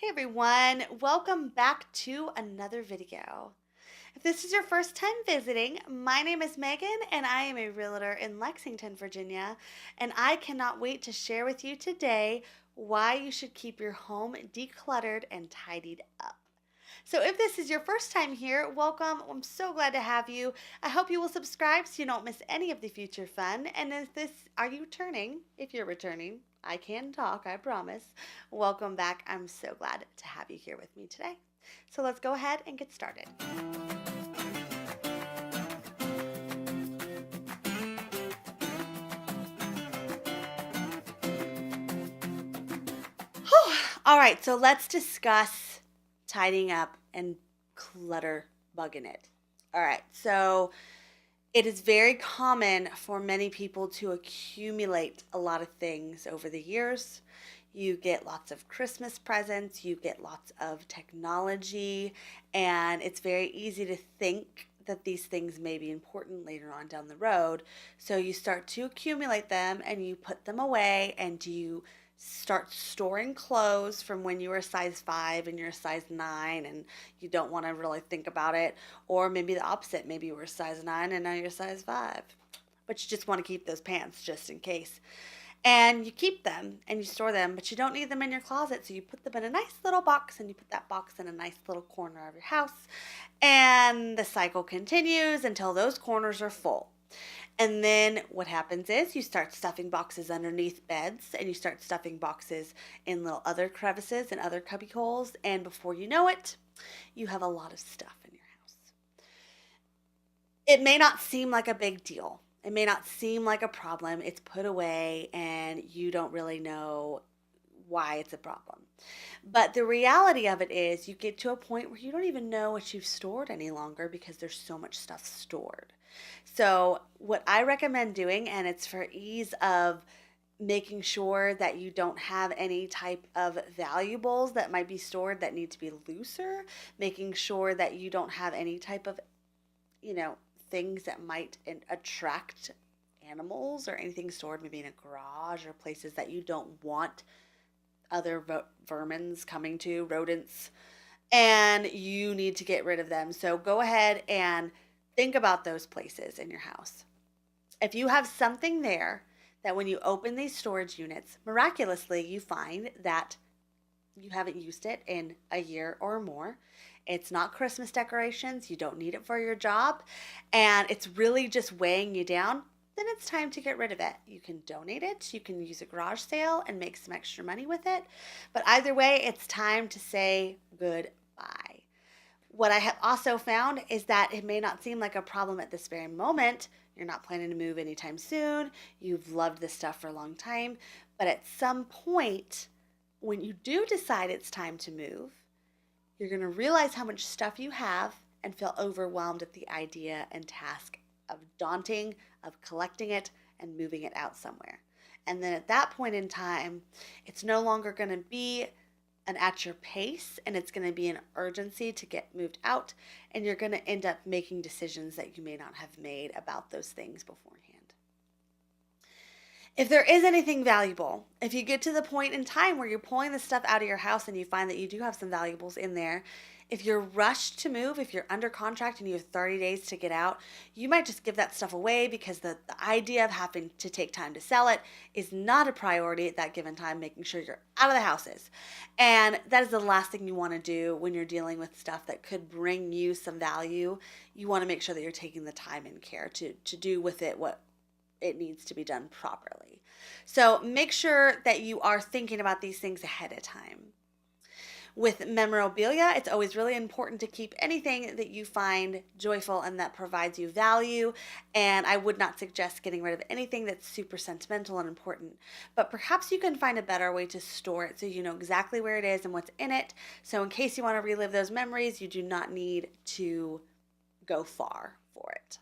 Everyone, welcome back to another video. If this is your first time visiting, my name is Megan and I am a realtor in Lexington, Virginia, and I cannot wait to share with you today why you should keep your home decluttered and tidied up. So if this is your first time here, welcome. I'm so glad to have you. I hope you will subscribe so you don't miss any of the future fun. And are you returning? If you're returning, I can talk, I promise. Welcome back. I'm so glad to have you here with me today. So let's go ahead and get started. All right, so let's discuss tidying up and clutter bugging it. All right, so it is very common for many people to accumulate a lot of things over the years. You get lots of Christmas presents, you get lots of technology, and it's very easy to think that these things may be important later on down the road. So you start to accumulate them and you put them away and you start storing clothes from when you were a size 5 and you're a size 9 and you don't want to really think about it. Or maybe the opposite. Maybe you were a size 9 and now you're a size 5. But you just want to keep those pants just in case. And you keep them and you store them, but you don't need them in your closet. So you put them in a nice little box and you put that box in a nice little corner of your house. And the cycle continues until those corners are full. And then what happens is you start stuffing boxes underneath beds and you start stuffing boxes in little other crevices and other cubby holes. And before you know it, you have a lot of stuff in your house. It may not seem like a big deal. It may not seem like a problem. It's put away and you don't really know why it's a problem. But the reality of it is you get to a point where you don't even know what you've stored any longer because there's so much stuff stored. So what I recommend doing, and it's for ease of making sure that you don't have any type of valuables that might be stored that need to be looser, making sure that you don't have any type of, things that might attract animals or anything stored maybe in a garage or places that you don't want other vermins coming to, rodents, and you need to get rid of them. So go ahead and think about those places in your house. If you have something there that when you open these storage units, miraculously you find that you haven't used it in a year or more, it's not Christmas decorations, you don't need it for your job, and it's really just weighing you down, then it's time to get rid of it. You can donate it, you can use a garage sale and make some extra money with it, but either way, it's time to say goodbye. What I have also found is that it may not seem like a problem at this very moment. You're not planning to move anytime soon. You've loved this stuff for a long time, but at some point, when you do decide it's time to move, you're going to realize how much stuff you have and feel overwhelmed at the idea and task of collecting it and moving it out somewhere. And then at that point in time, it's no longer going to be an at your pace and it's going to be an urgency to get moved out, and you're going to end up making decisions that you may not have made about those things beforehand. If there is anything valuable, if you get to the point in time where you're pulling the stuff out of your house and you find that you do have some valuables in there, if you're rushed to move, if you're under contract and you have 30 days to get out, you might just give that stuff away because the idea of having to take time to sell it is not a priority at that given time, making sure you're out of the houses. And that is the last thing you want to do when you're dealing with stuff that could bring you some value. You want to make sure that you're taking the time and care to do with it what it needs to be done properly. So make sure that you are thinking about these things ahead of time. With memorabilia, it's always really important to keep anything that you find joyful and that provides you value. And I would not suggest getting rid of anything that's super sentimental and important. But perhaps you can find a better way to store it so you know exactly where it is and what's in it. So in case you want to relive those memories, you do not need to go far for it.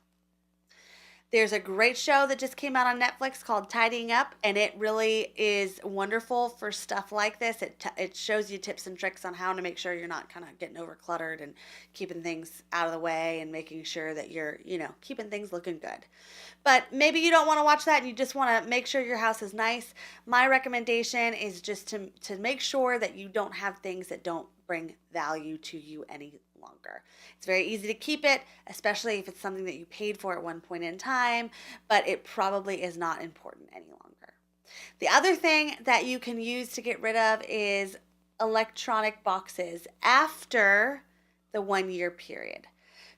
There's a great show that just came out on Netflix called Tidying Up, and it really is wonderful for stuff like this. It shows you tips and tricks on how to make sure you're not kind of getting over cluttered and keeping things out of the way and making sure that you're, keeping things looking good. But maybe you don't want to watch that and you just want to make sure your house is nice. My recommendation is just to make sure that you don't have things that don't bring value to you any longer. It's very easy to keep it, especially if it's something that you paid for at one point in time, but it probably is not important any longer. The other thing that you can use to get rid of is electronic boxes after the 1 year period.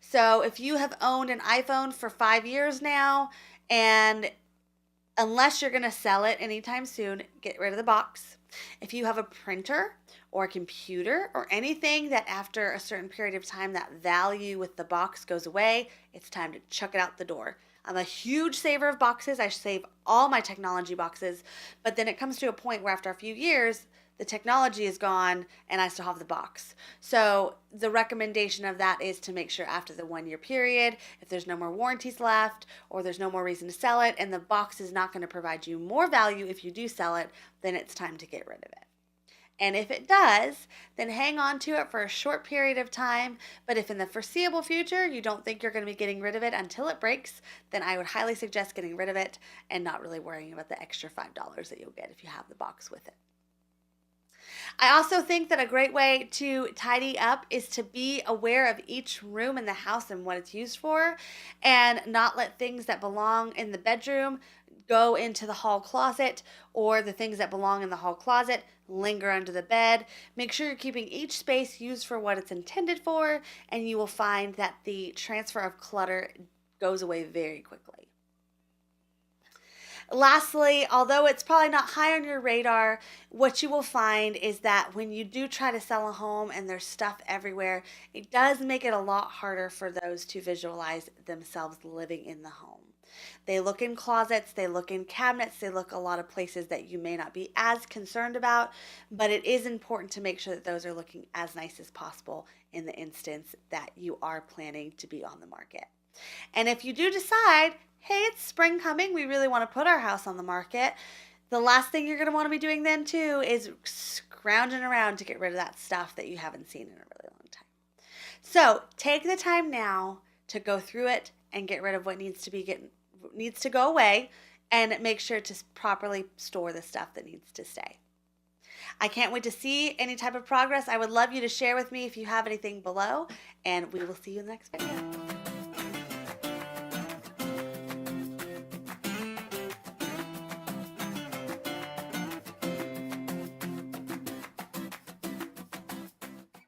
So if you have owned an iPhone for 5 years now, and unless you're going to sell it anytime soon, get rid of the box. If you have a printer or a computer or anything that after a certain period of time that value with the box goes away, it's time to chuck it out the door. I'm a huge saver of boxes. I save all my technology boxes, but then it comes to a point where after a few years, the technology is gone and I still have the box. So the recommendation of that is to make sure after the 1 year period, if there's no more warranties left or there's no more reason to sell it and the box is not going to provide you more value if you do sell it, then it's time to get rid of it. And if it does, then hang on to it for a short period of time. But if in the foreseeable future you don't think you're going to be getting rid of it until it breaks, then I would highly suggest getting rid of it and not really worrying about the extra $5 that you'll get if you have the box with it. I also think that a great way to tidy up is to be aware of each room in the house and what it's used for, and not let things that belong in the bedroom go into the hall closet, or the things that belong in the hall closet linger under the bed. Make sure you're keeping each space used for what it's intended for, and you will find that the transfer of clutter goes away very quickly. Lastly, although it's probably not high on your radar, what you will find is that when you do try to sell a home and there's stuff everywhere, it does make it a lot harder for those to visualize themselves living in the home. They look in closets, they look in cabinets, they look a lot of places that you may not be as concerned about, but it is important to make sure that those are looking as nice as possible in the instance that you are planning to be on the market. And if you do decide, hey, it's spring coming, we really want to put our house on the market, the last thing you're going to want to be doing then too is scrounging around to get rid of that stuff that you haven't seen in a really long time. So take the time now to go through it and get rid of what needs to go away, and make sure to properly store the stuff that needs to stay. I can't wait to see any type of progress. I would love you to share with me if you have anything below, and we will see you in the next video.